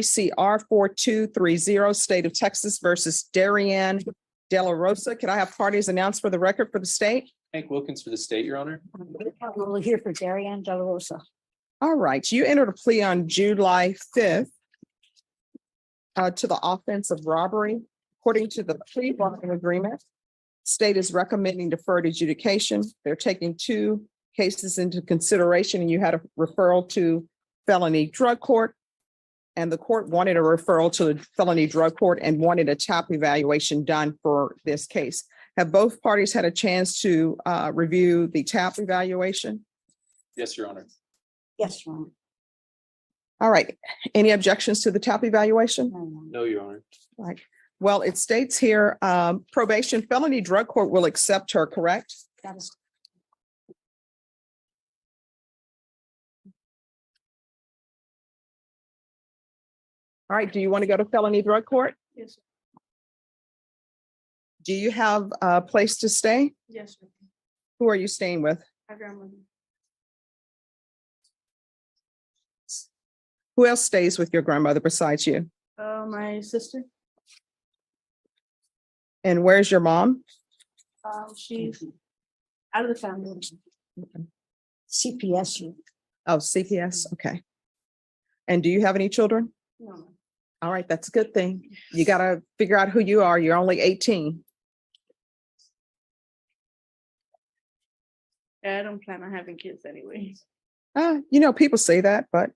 CR 4230, State of Texas versus Darien De La Rosa. Can I have parties announced for the record for the state? Hank Wilkins for the state, Your Honor. We're here for Darien De La Rosa. All right, you entered a plea on July 5th to the offense of robbery. According to the plea bargaining agreement, state is recommending deferred adjudication. They're taking two cases into consideration, and you had a referral to felony drug court. And the court wanted a referral to the felony drug court and wanted a TAP evaluation done for this case. Have both parties had a chance to review the TAP evaluation? Yes, Your Honor. Yes, Your Honor. All right. Any objections to the TAP evaluation? No, Your Honor. Right. Well, it states here, probation felony drug court will accept her, correct? That is All right. Do you want to go to felony drug court? Yes, Do you have a place to stay? yes, sir. Who are you staying with? My grandmother. Who else stays with your grandmother besides you? My sister. And where's your mom? She's out of the family. CPS. Oh, CPS. Okay. And do you have any children? No, All right, that's a good thing. You got to figure out who you are. You're only 18. I don't plan on having kids anyway. People say that, but.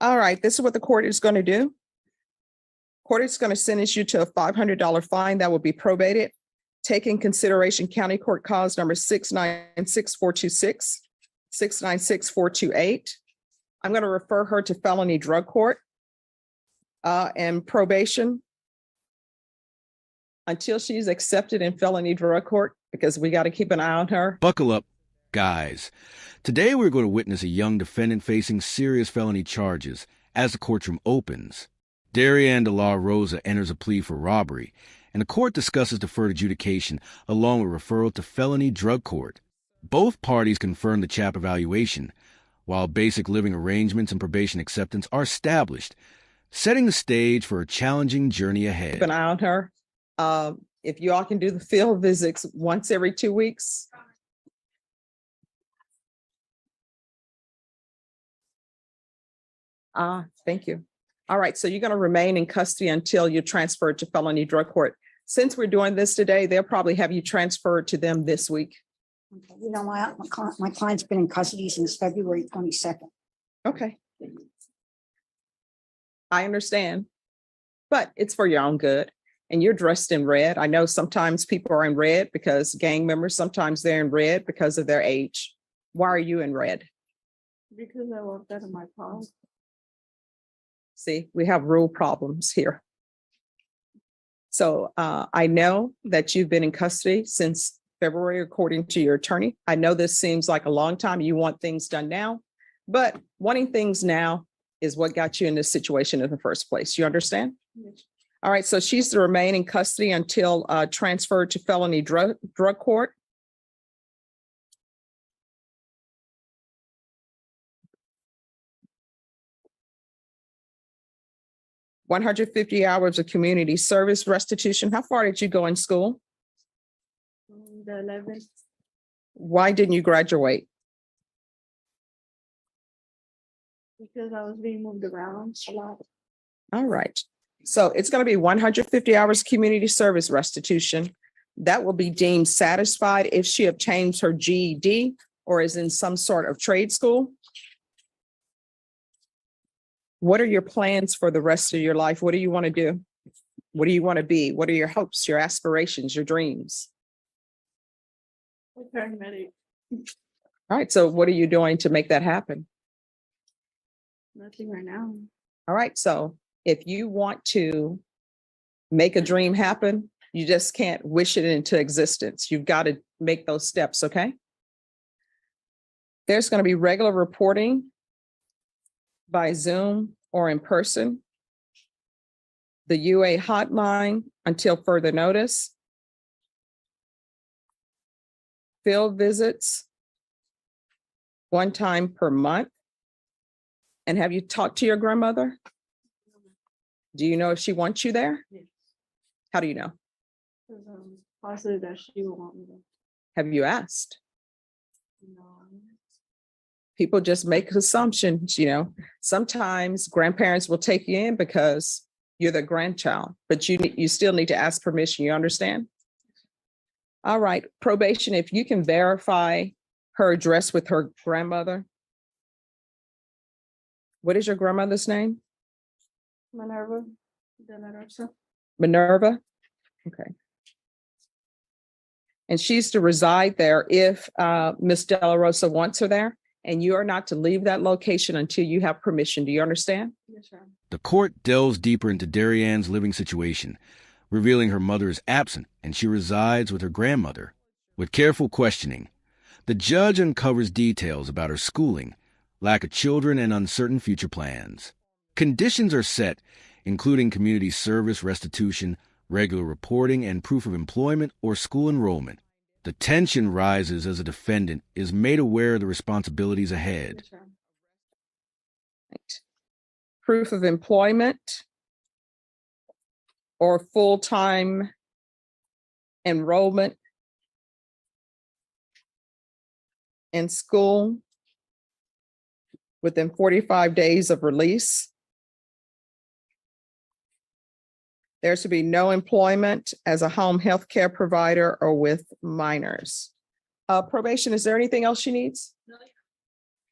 All right, this is what the court is going to do. Court is going to sentence you to a $500 fine that will be probated. Take in consideration county court cause number 696-426, 696-428. I'm going to refer her to felony drug court and probation until she's accepted in felony drug court, because we got to keep an eye on her. Buckle up, guys. Today we're going to witness a young defendant facing serious felony charges as the courtroom opens. Darien De La Rosa enters a plea for robbery, and the court discusses deferred adjudication along with referral to felony drug court. Both parties confirm the CHAP evaluation, while basic living arrangements and probation acceptance are established, setting the stage for a challenging journey ahead. Keep an eye on her. If you all can do the field visits once every 2 weeks. Thank you. All right, so you're going to remain in custody until you're transferred to felony drug court. Since we're doing this today, they'll probably have you transferred to them this week. Okay. My client's been in custody since February 22nd. Okay. I understand, but it's for your own good. And you're dressed in red. I know sometimes people are in red because gang members, sometimes they're in red because of their age. Why are you in red? Because I want that in my car. See, we have rule problems here. So I know that you've been in custody since February, according to your attorney. I know this seems like a long time. You want things done now, but wanting things now is what got you in this situation in the first place. You understand? Yes. All right, so she's to remain in custody until transferred to felony drug court. $150 hours of community service restitution. How far did you go in school? The 11th. Why didn't you graduate? Because I was being moved around a lot. All right. So it's going to be 150 hours community service restitution. That will be deemed satisfied if she obtains her GED or is in some sort of trade school. What are your plans for the rest of your life? What do you want to do? What do you want to be? What are your hopes, your aspirations, your dreams? A paramedic. All right. So what are you doing to make that happen? Nothing right now. All right. So if you want to make a dream happen, you just can't wish it into existence. You've got to make those steps. Okay. There's going to be regular reporting by Zoom or in person. The UA hotline until further notice. Field visits 1 time per month. And have you talked to your grandmother? Do you know if she wants you there? Yes. How do you know? 'Cause, positive that she will want me to. Have you asked? No. People just make assumptions, you know. Sometimes grandparents will take you in because you're the grandchild, but you still need to ask permission. You understand? All right, probation, if you can verify her address with her grandmother. What is your grandmother's name? Minerva de la Rosa. Minerva? Okay. And she's to reside there if Miss De La Rosa wants her there, and you are not to leave that location until you have permission. Do you understand? Yes, sir. The court delves deeper into Darianne's living situation, revealing her mother is absent and she resides with her grandmother. With careful questioning, the judge uncovers details about her schooling, lack of children, and uncertain future plans. Conditions are set, including community service restitution, regular reporting, and proof of employment or school enrollment. The tension rises as a defendant is made aware of the responsibilities ahead. Yes, sir. Right. Proof of employment or full-time enrollment in school within 45 days of release. There should be no employment as a home health care provider or with minors. Probation, is there anything else she needs?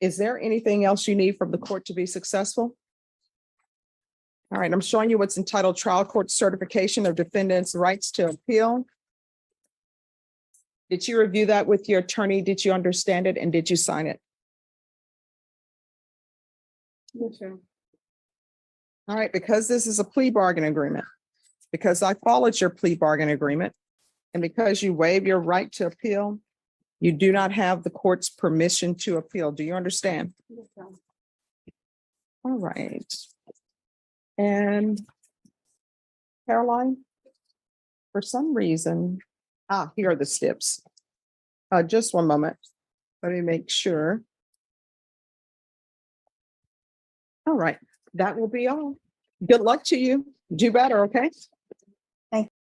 Is there anything else you need from the court to be successful? All right, I'm showing you what's entitled Trial Court Certification of Defendant's Rights to Appeal. Did you review that with your attorney? Did you understand it? And did you sign it? Yes, sir. All right, because this is a plea bargain agreement, because I followed your plea bargain agreement, and because you waive your right to appeal, you do not have the court's permission to appeal. Do you understand? Yes, sir. All right. And Caroline, for some reason, here are the steps. Just one moment. Let me make sure. All right, that will be all. Good luck to you. Do better, okay? Thank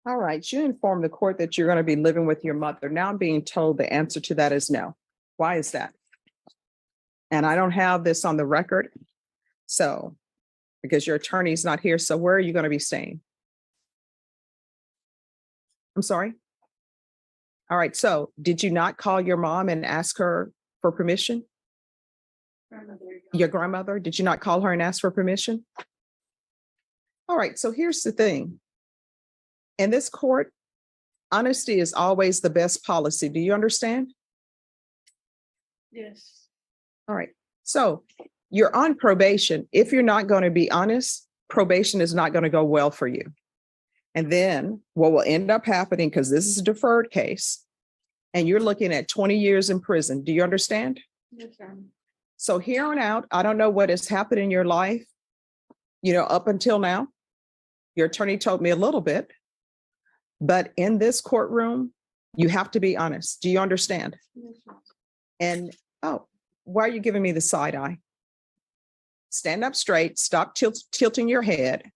All right, you informed the court that you're going to be living with your mother. Now I'm being told the answer to that is no. Why is that? And I don't have this on the record. So, because your attorney's not here, so where are you going to be staying? I'm sorry? All right, so did you not call your mom and ask her for permission? Your grandmother, did you not call her and ask for permission? All right, so here's the thing. In this court, honesty is always the best policy. Do you understand? Yes. All right, so you're on probation. If you're not going to be honest, probation is not going to go well for you. And then what will end up happening, because this is a deferred case, and you're looking at 20 years in prison. Do you understand? Yes, sir. So here on out, I don't know what has happened in your life, up until now. Your attorney told me a little bit, but in this courtroom, you have to be honest. Do you understand? Yes, sir. And, why are you giving me the side eye? Stand up straight, stop tilting your head.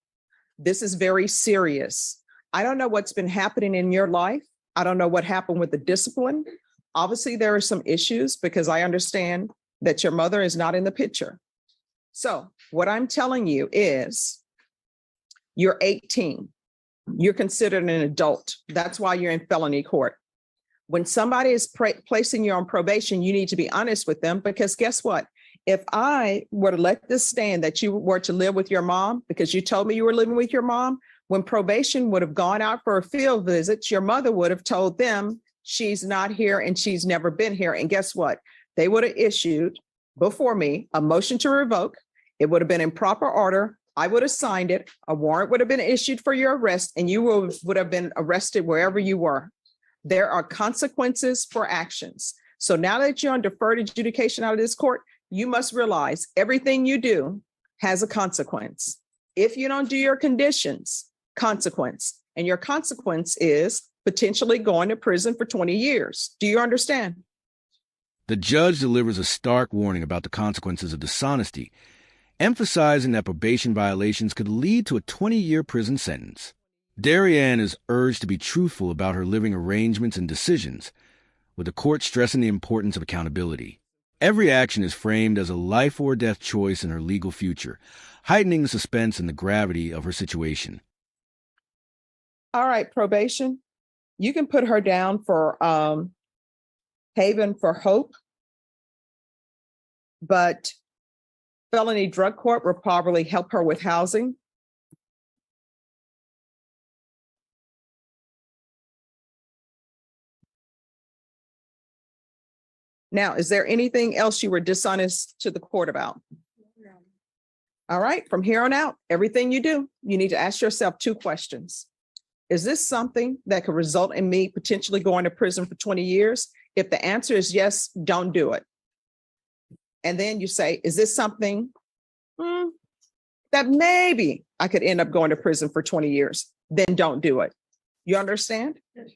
This is very serious. I don't know what's been happening in your life. I don't know what happened with the discipline. Obviously, there are some issues because I understand that your mother is not in the picture. So what I'm telling you is you're 18. You're considered an adult. That's why you're in felony court. When somebody is placing you on probation, you need to be honest with them, because guess what? If I were to let this stand that you were to live with your mom, because you told me you were living with your mom, when probation would have gone out for a field visit, your mother would have told them she's not here and she's never been here. And guess what? They would have issued before me a motion to revoke. It would have been in proper order. I would have signed it. A warrant would have been issued for your arrest, and you would have been arrested wherever you were. There are consequences for actions. So now that you're on deferred adjudication out of this court, you must realize everything you do has a consequence. If you don't do your conditions, consequence. And your consequence is potentially going to prison for 20 years. Do you understand? The judge delivers a stark warning about the consequences of dishonesty, emphasizing that probation violations could lead to a 20-year prison sentence. Darrianne is urged to be truthful about her living arrangements and decisions, with the court stressing the importance of accountability. Every action is framed as a life or death choice in her legal future, heightening the suspense and the gravity of her situation. All right, probation. You can put her down for Haven for Hope. But felony drug court will probably help her with housing. Now, is there anything else you were dishonest to the court about? All right, from here on out, everything you do, you need to ask yourself 2 questions. Is this something that could result in me potentially going to prison for 20 years? If the answer is yes, don't do it. And then you say, is this something that maybe I could end up going to prison for 20 years? Then don't do it. You understand? Yes.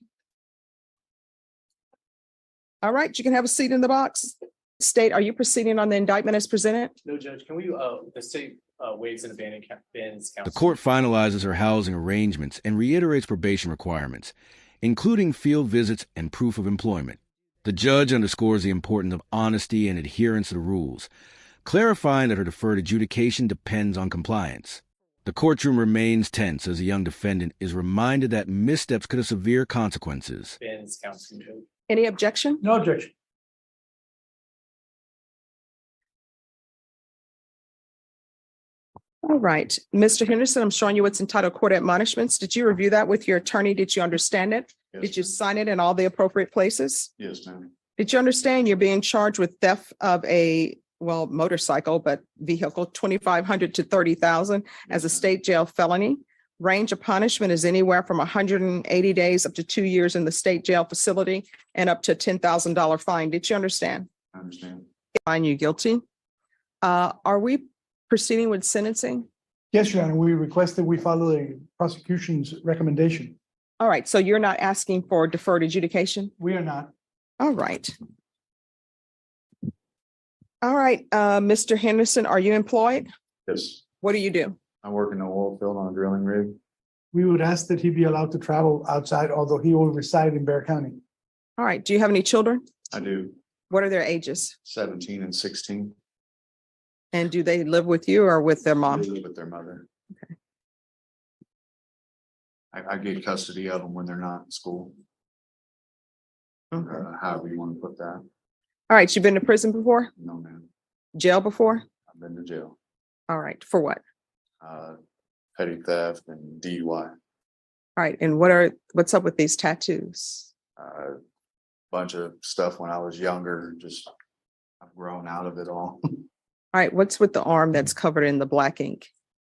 All right, you can have a seat in the box. State, are you proceeding on the indictment as presented? No, Judge, can we, the state waives and bans counsel. The court finalizes her housing arrangements and reiterates probation requirements, including field visits and proof of employment. The judge underscores the importance of honesty and adherence to the rules, clarifying that her deferred adjudication depends on compliance. The courtroom remains tense as the young defendant is reminded that missteps could have severe consequences. Bans counsel, Judge. Any objection? No objection. All right, Mr. Henderson, I'm showing you what's entitled court admonishments. Did you review that with your attorney? Did you understand it? Yes, Did you sign it in all the appropriate places? Yes, ma'am. Did you understand you're being charged with theft of a, motorcycle, but vehicle, 2,500 to 30,000 as a state jail felony? Range of punishment is anywhere from 180 days up to 2 years in the state jail facility and up to a $10,000 fine. Did you understand? I understand. Find you guilty. Are we proceeding with sentencing? Yes, Your Honor, we request that we follow the prosecution's recommendation. All right, so you're not asking for deferred adjudication? We are not. All right. All right, Mr. Henderson, are you employed? Yes, What do you do? I work in the oil field on a drilling rig. We would ask that he be allowed to travel outside, although he will reside in Bear County. All right, do you have any children? I do What are their ages? 17 and 16. And do they live with you or with their They mom? live with their mother. Okay. I get custody of them when they're not in school, Okay. however you want to put that. All right, you've been to prison before? No, man, Jail before? I've been to jail. All right, for what? Petty theft and DUI. All right, and what's up with these tattoos? Bunch of stuff when I was younger, just I've grown out of it all. All right, what's with the arm that's covered in the black ink?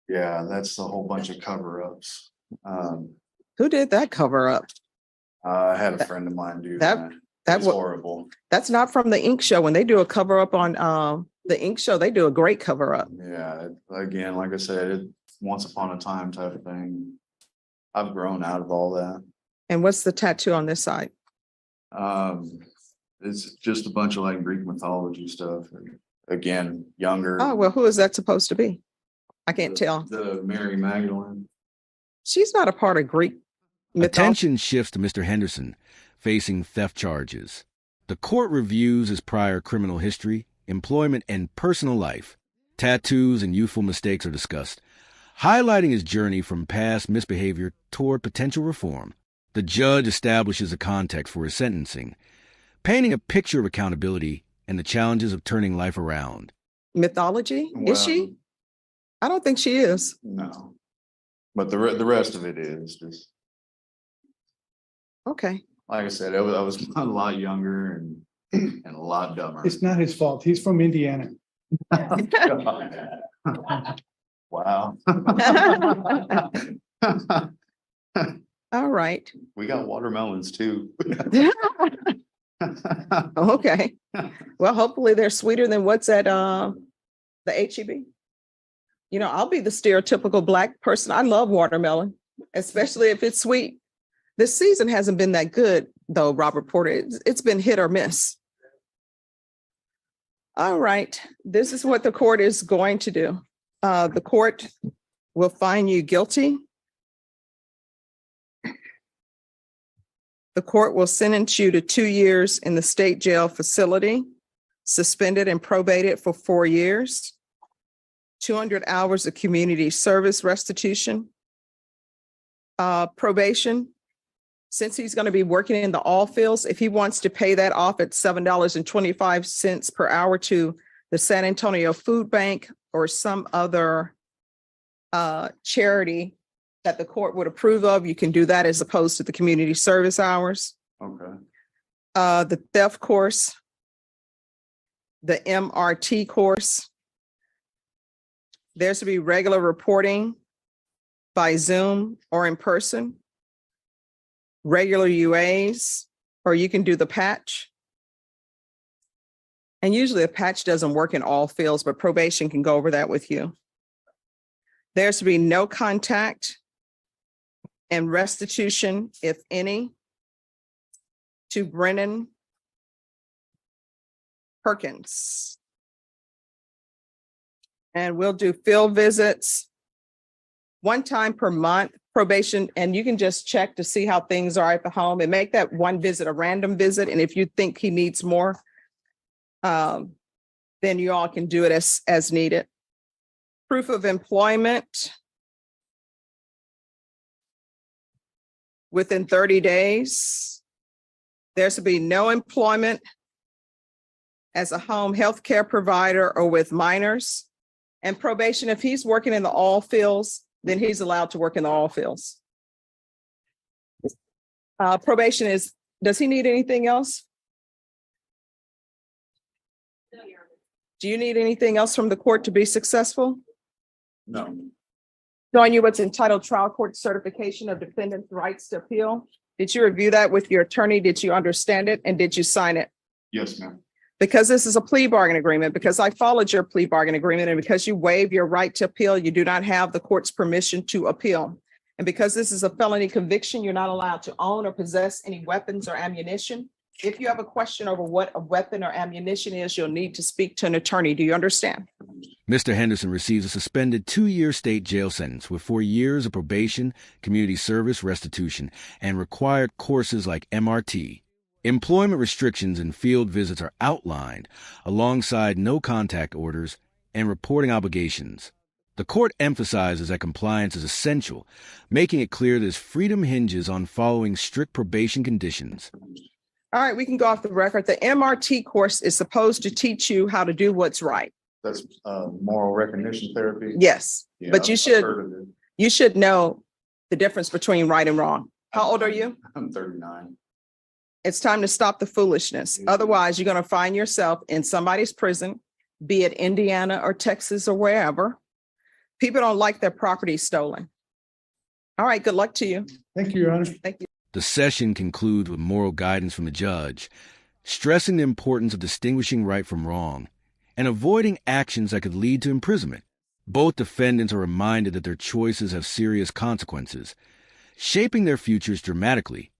Yeah, that's a whole bunch of cover-ups. Who did that cover up? I had a friend of mine do that- that. That It's was horrible. That's not from the ink show. When they do a cover up on the ink show, they do a great cover up. Yeah, again, like I said, once upon a time type of thing. I've grown out of all that. And what's the tattoo on this side? It's just a bunch of like Greek mythology stuff. Again, younger. Oh, well, who is that supposed to be? I can't tell. The Mary Magdalene. She's not a part of Greek mythology. Attention shifts to Mr. Henderson, facing theft charges. The court reviews his prior criminal history, employment, and personal life. Tattoos and youthful mistakes are discussed, highlighting his journey from past misbehavior toward potential reform. The judge establishes a context for his sentencing, painting a picture of accountability and the challenges of turning life around. Mythology? Well, Is she? I don't think she is. No. But the rest of it is just, Okay. like I said, I was a lot younger and a lot dumber. It's not his fault. He's from Indiana. Wow. All right. We got watermelons too. Okay. Well, hopefully they're sweeter than what's at the HEB. You know, I'll be the stereotypical Black person. I love watermelon, especially if it's sweet. This season hasn't been that good, though, Robert Porter. It's been hit or miss. All right, this is what the court is going to do. The court will find you guilty. The court will sentence you to 2 years in the state jail facility, suspended and probated for 4 years, 200 hours of community service restitution, probation. Since he's going to be working in the all fields, if he wants to pay that off at $7.25 per hour to the San Antonio Food Bank or some other charity that the court would approve of, you can do that as opposed to the community service hours. Okay, The theft course, the MRT course. There's to be regular reporting by Zoom or in person, regular UAs, or you can do the patch. And usually a patch doesn't work in all fields, but probation can go over that with you. There's to be no contact and restitution, if any, to Brennan Perkins. And we'll do field visits 1 time per month, probation, and you can just check to see how things are at the home and make that one visit a random visit. And if you think he needs more, then you all can do it as needed. Proof of employment within 30 days. There's to be no employment as a home health care provider or with minors. And probation, if he's working in the all fields, then he's allowed to work in the all fields. Probation is, does he need anything else? Do you need anything else from the court to be successful? no, Showing you what's entitled Trial Court Certification of Defendant's Rights to Appeal. Did you review that with your attorney? Did you understand it? And did you sign it? yes, ma'am. Because this is a plea bargain agreement, because I followed your plea bargain agreement, and because you waive your right to appeal, you do not have the court's permission to appeal. And because this is a felony conviction, you're not allowed to own or possess any weapons or ammunition. If you have a question over what a weapon or ammunition is, you'll need to speak to an attorney. Do you understand? Mr. Henderson receives a suspended 2-year state jail sentence with 4 years of probation, community service restitution, and required courses like MRT. Employment restrictions and field visits are outlined alongside no contact orders and reporting obligations. The court emphasizes that compliance is essential, making it clear that his freedom hinges on following strict probation conditions. All right, we can go off the record. The MRT course is supposed to teach you how to do what's right. That's moral recognition therapy. Yes, Yeah, but you I've heard of it. you should know the difference between right and wrong. How old are you? I'm 39. It's time to stop the foolishness. Otherwise, you're going to find yourself in somebody's prison, be it Indiana or Texas or wherever. People don't like their property stolen. All right, good luck to you. Thank you, Your Honor. Thank you. The session concludes with moral guidance from the judge, stressing the importance of distinguishing right from wrong and avoiding actions that could lead to imprisonment. Both defendants are reminded that their choices have serious consequences, shaping their futures dramatically.